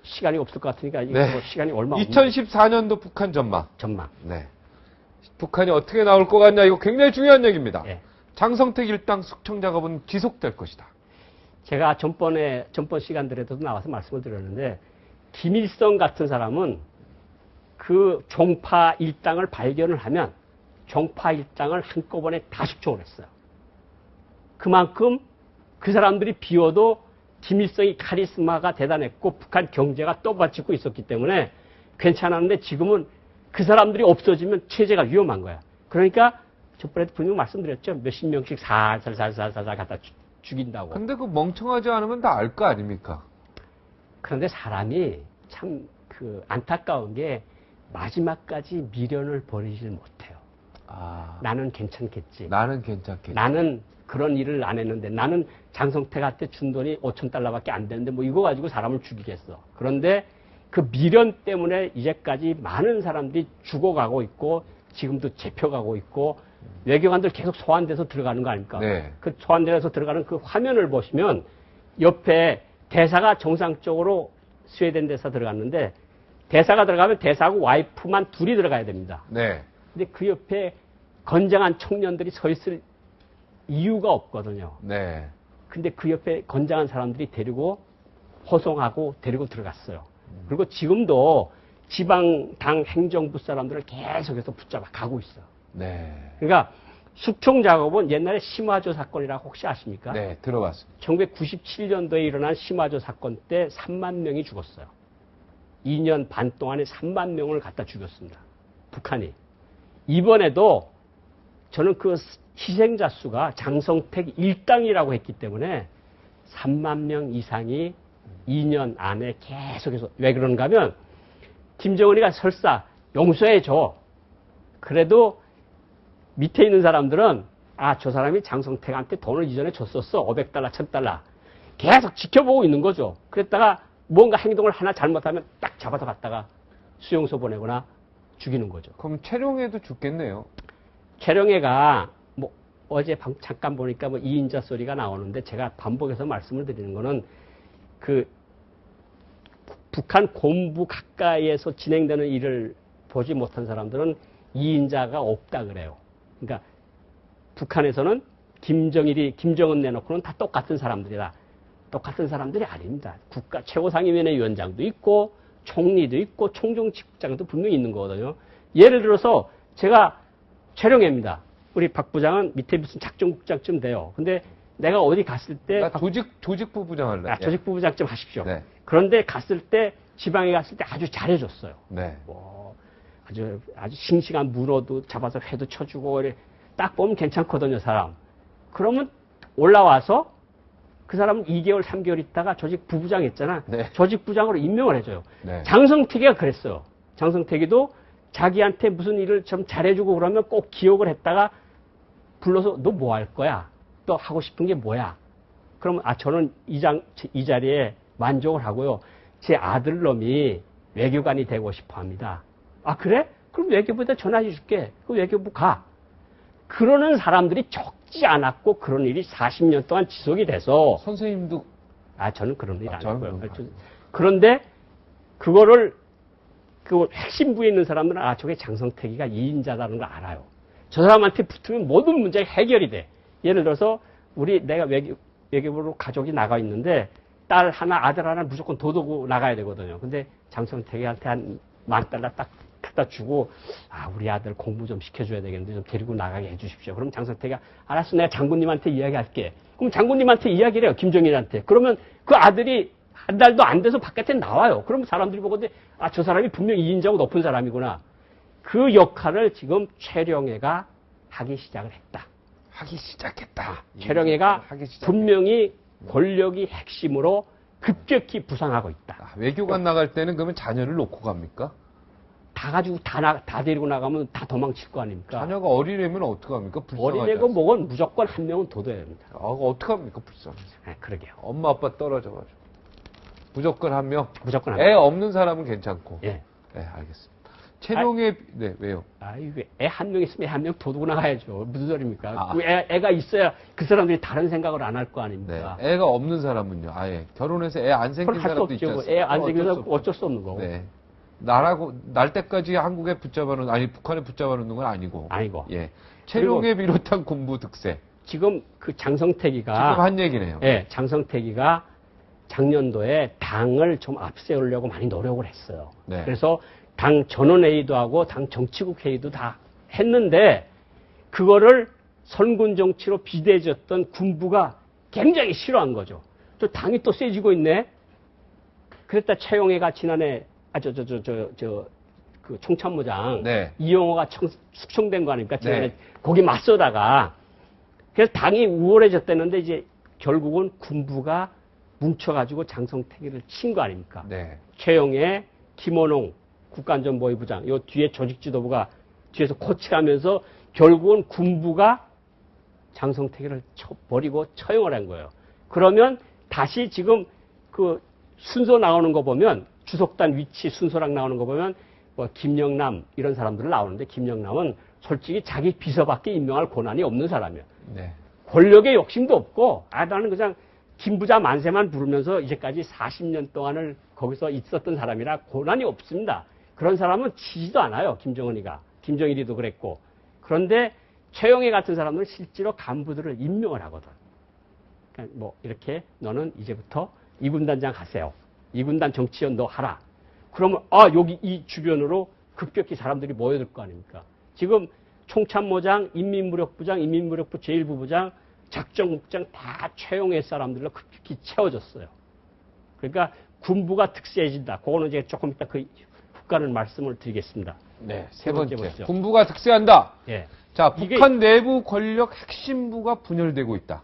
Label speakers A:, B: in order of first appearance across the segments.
A: 시간이 없을 것 같으니까
B: 네.
A: 시간이 얼마 없는
B: 2014년도 북한 전망.
A: 전망.
B: 네. 북한이 어떻게 나올 것 같냐 이거 굉장히 중요한 얘기입니다.
A: 예.
B: 장성택 일당 숙청 작업은 지속될 것이다.
A: 제가 전번 시간들에도 나와서 말씀을 드렸는데 김일성 같은 사람은 그 종파 일당을 발견을 하면 종파 일당을 한꺼번에 다 숙청을 했어요. 그만큼 그 사람들이 비워도 김일성이 카리스마가 대단했고 북한 경제가 떠받치고 있었기 때문에 괜찮았는데 지금은 그 사람들이 없어지면 체제가 위험한 거야. 그러니까 저번에도 분명히 말씀드렸죠. 몇십 명씩 살살 갖다 죽인다고.
B: 근데 그 멍청하지 않으면 다 알 거 아닙니까?
A: 그런데 사람이 참 안타까운 게 마지막까지 미련을 버리질 못해요. 나는 괜찮겠지.
B: 나는 괜찮겠지.
A: 나는 그런 일을 안 했는데 나는 장성택한테 준 돈이 5,000달러밖에 안 되는데 뭐 이거 가지고 사람을 죽이겠어. 그런데 그 미련 때문에 이제까지 많은 사람들이 죽어가고 있고 지금도 잡혀가고 있고 외교관들 계속 소환돼서 들어가는 거 아닙니까?
B: 네.
A: 그 소환돼서 들어가는 그 화면을 보시면 옆에 대사가 정상적으로 스웨덴 대사 들어갔는데 대사가 들어가면 대사하고 와이프만 둘이 들어가야 됩니다.
B: 네.
A: 근데 그 옆에 건장한 청년들이 서 있을 이유가 없거든요.
B: 네.
A: 근데 그 옆에 건장한 사람들이 데리고 호송하고 데리고 들어갔어요. 그리고 지금도 지방당 행정부 사람들을 계속해서 붙잡아 가고 있어요.
B: 네.
A: 그러니까 숙청 작업은 옛날에 심화조 사건이라고 혹시 아십니까?
B: 네, 들어봤습니다.
A: 1997년도에 일어난 심화조 사건 때 3만 명이 죽었어요. 2년 반 동안에 3만 명을 갖다 죽였습니다. 북한이. 이번에도 저는 그 희생자 수가 장성택 일당이라고 했기 때문에 3만 명 이상이 2년 안에 계속해서 왜 그런가 하면 김정은이가 설사 용서해줘. 그래도 밑에 있는 사람들은 저 사람이 장성택한테 돈을 이전에 줬었어. 500달러, 1000달러. 계속 지켜보고 있는 거죠. 그랬다가 뭔가 행동을 하나 잘못하면 딱 잡아서 갔다가 수용소 보내거나 죽이는 거죠.
B: 그럼 최룡해도 죽겠네요.
A: 최룡해가 뭐 어제 잠깐 보니까 뭐 2인자 소리가 나오는데 제가 반복해서 말씀을 드리는 거는 그 북한 본부 가까이에서 진행되는 일을 보지 못한 사람들은 2인자가 없다 그래요. 그러니까 북한에서는 김정은 내놓고는 다 똑같은 사람들이다. 똑같은 사람들이 아닙니다. 국가 최고상임위원회 위원장도 있고 총리도 있고 총정치국장도 분명히 있는 거거든요. 예를 들어서 제가 최룡해입니다. 우리 박 부장은 밑에 무슨 작전국장쯤 돼요. 근데 내가 어디 갔을 때
B: 나 조직부 부장 할래.
A: 조직부 부장 좀 하십시오.
B: 네.
A: 그런데 갔을 때 지방에 갔을 때 아주 잘해줬어요.
B: 네.
A: 아주 싱싱한 문어도 잡아서 회도 쳐주고 딱 보면 괜찮거든요, 사람. 그러면 올라와서 그 사람은 2개월, 3개월 있다가 조직부부장 했잖아.
B: 네.
A: 조직부장으로 임명을 해줘요.
B: 네.
A: 장성택이가 그랬어요. 장성택이도 자기한테 무슨 일을 좀 잘해주고 그러면 꼭 기억을 했다가 불러서 너 뭐 할 거야? 또 하고 싶은 게 뭐야? 그러면 저는 이 자리에 만족을 하고요. 제 아들놈이 외교관이 되고 싶어 합니다. 그래? 그럼 외교부에다 전화해 줄게. 그 외교부 가. 그러는 사람들이 적지 않았고 그런 일이 40년 동안 지속이 돼서
B: 선생님도
A: 저는 그런 일 안 했고요.
B: 저는
A: 그런데 그거를 그 핵심부에 있는 사람들은 저게 장성택이가 2인자라는 걸 알아요. 저 사람한테 붙으면 모든 문제가 해결이 돼. 예를 들어서 내가 외교부로 가족이 나가 있는데 딸 하나 아들 하나 무조건 도둑고 나가야 되거든요. 근데 장성택이한테 한 $10,000 딱 갖다 주고 우리 아들 공부 좀 시켜줘야 되겠는데 좀 데리고 나가게 해주십시오. 그럼 장성택이가 알았어, 내가 장군님한테 이야기할게. 그럼 장군님한테 이야기를 해요, 김정일한테. 그러면 그 아들이 한 달도 안 돼서 바깥에 나와요. 그럼 사람들이 보거든, 저 사람이 분명히 2인자고 높은 사람이구나. 그 역할을 지금 최룡해가 하기 시작을 했다.
B: 하기 시작했다.
A: 최룡해가 분명히 권력이 핵심으로 급격히 부상하고 있다.
B: 외교관 나갈 때는 그러면 자녀를 놓고 갑니까?
A: 다 가지고 다 데리고 나가면 다 도망칠 거 아닙니까?
B: 자녀가 어린애면 어떡합니까?
A: 어린애가 뭐건 무조건 한 명은 둬둬야 됩니다.
B: 어떡합니까? 불쌍해서.
A: 그러게요.
B: 엄마 아빠 떨어져가지고. 무조건 한 명?
A: 무조건 한 명.
B: 애 없는 사람은 괜찮고.
A: 예.
B: 네, 알겠습니다. 채용의 네, 왜요?
A: 애 한 명 있으면 애 한 명 도둑 나가야죠. 무슨 소리입니까?
B: 아.
A: 그 애가 있어야 그 사람들이 다른 생각을 안 할 거 아닙니까?
B: 네. 애가 없는 사람은요. 아예 결혼해서 애 안 생긴
A: 그걸 할 수
B: 사람도 있지
A: 없죠.
B: 않습니까?
A: 애 안 생겨서 어쩔 수 없는 거고.
B: 네. 날 때까지 한국에 붙잡아놓은, 아니, 북한에 붙잡아놓는 건 아니고.
A: 아니고.
B: 예. 채용에 비롯한 군부 득세.
A: 지금 그 장성택이가.
B: 지금 한 얘기네요.
A: 예, 장성택이가 작년도에 당을 좀 앞세우려고 많이 노력을 했어요.
B: 네.
A: 그래서 당 전원회의도 하고 당 정치국 회의도 다 했는데 그거를 선군 정치로 비대해졌던 군부가 굉장히 싫어한 거죠. 또 당이 또 세지고 있네. 그랬다 최용해가 지난해 그 총참모장
B: 네.
A: 이용호가 숙청된 거 아닙니까? 지난해
B: 네.
A: 거기 맞서다가 그래서 당이 우월해졌다는데 이제 결국은 군부가 뭉쳐가지고 장성택이를 친 거 아닙니까?
B: 네.
A: 최영애, 김원홍 국가안전보위부장, 요 뒤에 조직지도부가 뒤에서 코치하면서 결국은 군부가 장성택이를 버리고 처형을 한 거예요. 그러면 다시 지금 그 순서 나오는 거 보면 주석단 위치 순서랑 나오는 거 보면 뭐 김영남 이런 사람들 나오는데 김영남은 솔직히 자기 비서밖에 임명할 권한이 없는 사람이에요.
B: 네.
A: 권력의 욕심도 없고 나는 그냥 김부자 만세만 부르면서 이제까지 40년 동안을 거기서 있었던 사람이라 권한이 없습니다. 그런 사람은 치지도 않아요. 김정은이가. 김정일이도 그랬고. 그런데 최영애 같은 사람들은 실제로 간부들을 임명을 하거든. 그러니까 뭐 이렇게 너는 이제부터 2군단장 하세요. 2군단 정치연 너 하라. 그러면 여기 이 주변으로 급격히 사람들이 모여들 거 아닙니까? 지금 총참모장, 인민무력부장, 인민무력부 제1부부장, 작정국장 다 최용해 사람들로 급격히 채워졌어요. 그러니까 군부가 득세해진다. 그거는 이제 조금 이따 그 후과는 말씀을 드리겠습니다.
B: 네. 세 번째.
A: 보시죠.
B: 군부가 득세한다.
A: 예.
B: 자,
A: 이게
B: 북한 내부 권력 핵심부가 분열되고 있다.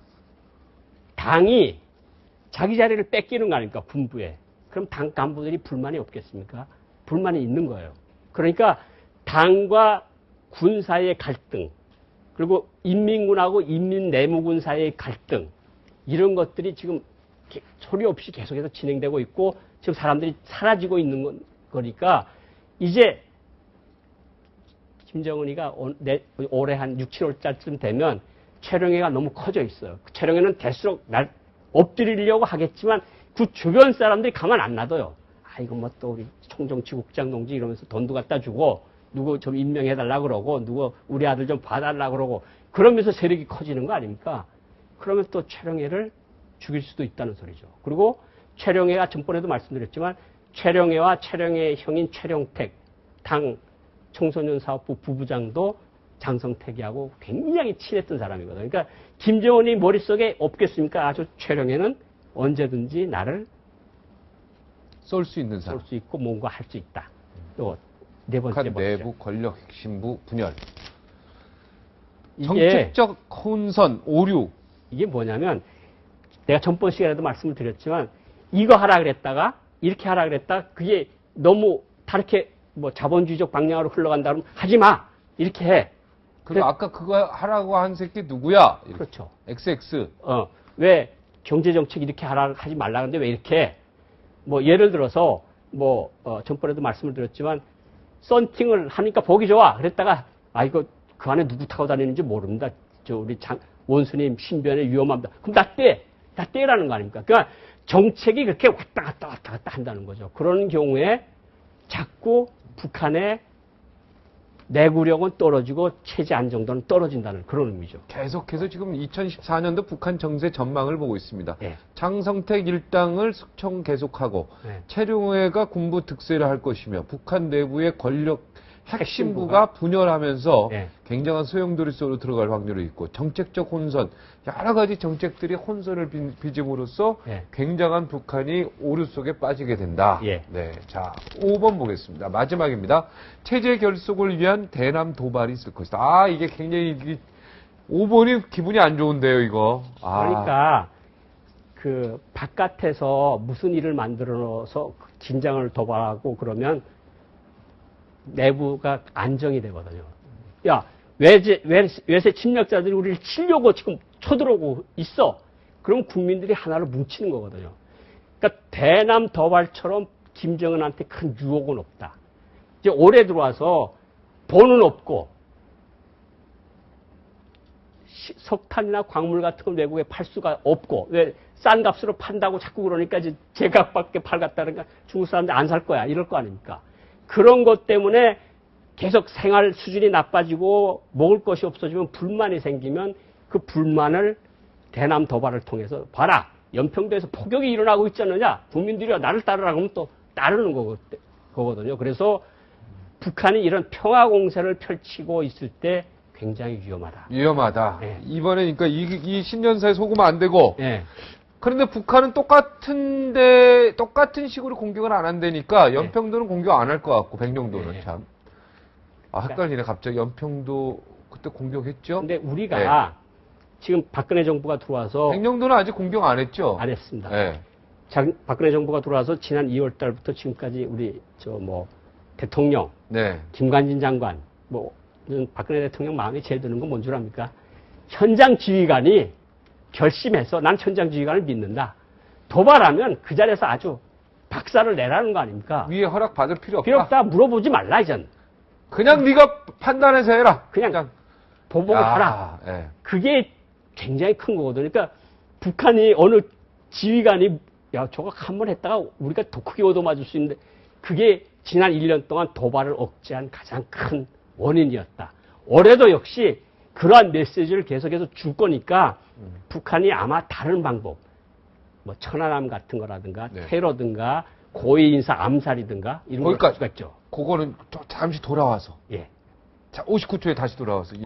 A: 당이 자기 자리를 뺏기는 거 아닙니까? 군부에. 그럼 당 간부들이 불만이 없겠습니까? 불만이 있는 거예요. 그러니까 당과 군 사이의 갈등, 그리고 인민군하고 인민내무군 사이의 갈등, 이런 것들이 지금 소리 없이 계속해서 진행되고 있고 지금 사람들이 사라지고 있는 거니까 이제 김정은이가 올해 한 6, 7월달쯤 되면 최룡해가 너무 커져 있어요. 최룡해는 될수록 날 엎드리려고 하겠지만 그 주변 사람들이 가만 안 놔둬요. 이거 뭐 또 우리 총정치국장 동지 이러면서 돈도 갖다 주고 누구 좀 임명해달라 그러고 누구 우리 아들 좀 봐달라 그러고 그러면서 세력이 커지는 거 아닙니까? 그러면 또 최룡해를 죽일 수도 있다는 소리죠. 그리고 최룡해가 전번에도 말씀드렸지만 최룡해와 최룡해의 형인 최룡택 당 청소년 사업부 부부장도 장성택이하고 굉장히 친했던 사람이거든요. 그러니까 김정은이 머릿속에 없겠습니까? 아주 최룡해는 언제든지 나를
B: 쏠 수 있는 사람.
A: 쏠 수 있고 뭔가 할 수 있다. 또 네 번째
B: 북한
A: 보시죠.
B: 내부 권력 핵심부 분열.
A: 이게
B: 정책적 혼선, 오류.
A: 이게 뭐냐면 내가 전번 시간에도 말씀을 드렸지만 이거 하라 그랬다가 이렇게 하라 그랬다 그게 너무 다르게 뭐 자본주의적 방향으로 흘러간다 그러면 하지 마 이렇게 해.
B: 그리고 아까 그거 하라고 한 새끼 누구야? 이렇게.
A: 그렇죠.
B: XX.
A: 왜 경제정책 이렇게 하지 말라 그러는데 왜 이렇게 해? 뭐 예를 들어서 뭐 전번에도 말씀을 드렸지만 썬팅을 하니까 보기 좋아. 그랬다가 이거 그 안에 누구 타고 다니는지 모릅니다. 저 우리 원수님 신변에 위험합니다. 그럼 나 떼라는 거 아닙니까? 그러니까 정책이 그렇게 왔다 갔다 한다는 거죠. 그런 경우에 자꾸 북한의 내구력은 떨어지고 체제 안정도는 떨어진다는 그런 의미죠.
B: 계속해서 지금 2014년도 북한 정세 전망을 보고 있습니다.
A: 네.
B: 장성택 일당을 숙청 계속하고
A: 네.
B: 최룡해가 군부 득세를 할 것이며 북한 내부의 권력 핵심부가 분열하면서
A: 네.
B: 굉장한 소용돌이 속으로 들어갈 확률이 있고 정책적 혼선, 여러 가지 정책들이 혼선을 빚음으로써
A: 네.
B: 굉장한 북한이 오류 속에 빠지게 된다.
A: 예.
B: 네, 자 5번 보겠습니다. 마지막입니다. 체제 결속을 위한 대남 도발이 있을 것이다. 이게 굉장히 5번이 기분이 안 좋은데요, 이거.
A: 그러니까 그 바깥에서 무슨 일을 만들어서 긴장을 도발하고 그러면 내부가 안정이 되거든요. 야, 외세 침략자들이 우리를 치려고 지금 쳐들어오고 있어. 그럼 국민들이 하나로 뭉치는 거거든요. 그러니까 대남 도발처럼 김정은한테 큰 유혹은 없다. 이제 올해 들어와서 돈은 없고 석탄이나 광물 같은 걸 외국에 팔 수가 없고 왜 싼 값으로 판다고 자꾸 그러니까 이제 제값밖에 팔겠다니까 중국 사람들 안 살 거야 이럴 거 아닙니까? 그런 것 때문에 계속 생활 수준이 나빠지고 먹을 것이 없어지면 불만이 생기면 그 불만을 대남 도발을 통해서 봐라 연평도에서 폭격이 일어나고 있지 않느냐 국민들이 나를 따르라고 하면 또 따르는 거거든요. 그래서 북한이 이런 평화 공세를 펼치고 있을 때 굉장히 위험하다.
B: 위험하다.
A: 네.
B: 이번에 그러니까 이 신년사에 속으면 안 되고.
A: 네.
B: 그런데 북한은 똑같은 식으로 공격을 안 한다니까 연평도는 공격 안 할 것 같고 백령도는
A: 네.
B: 참. 아, 헷갈리네. 갑자기 연평도 그때 공격했죠?
A: 근데 우리가 지금 박근혜 정부가 들어와서
B: 백령도는 아직 공격 안 했죠?
A: 안 했습니다.
B: 네.
A: 박근혜 정부가 들어와서 지난 2월 달부터 지금까지 우리 대통령,
B: 네.
A: 김관진 장관, 박근혜 대통령 마음에 제일 드는 건 뭔 줄 압니까? 현장 지휘관이 결심해서 난 현장 지휘관을 믿는다. 도발하면 그 자리에서 아주 박살을 내라는 거 아닙니까?
B: 위에 허락 받을 필요 없다.
A: 필요 없다. 물어보지 말라 이젠.
B: 그냥 네가 판단해서 해라.
A: 그냥 보복을 하라.
B: 네.
A: 그게 굉장히 큰 거거든요. 그러니까 북한이 어느 지휘관이 야 저거 한 번 했다가 우리가 더 크게 얻어맞을 수 있는데 그게 지난 1년 동안 도발을 억제한 가장 큰 원인이었다. 올해도 역시 그러한 메시지를 계속해서 줄 거니까 북한이 아마 다른 방법, 천안함 같은 거라든가 테러든가 고위 인사 암살이든가 이런 걸 할 수가 있죠.
B: 그거는 잠시 돌아와서.
A: 예.
B: 자, 59초에 다시 돌아와서.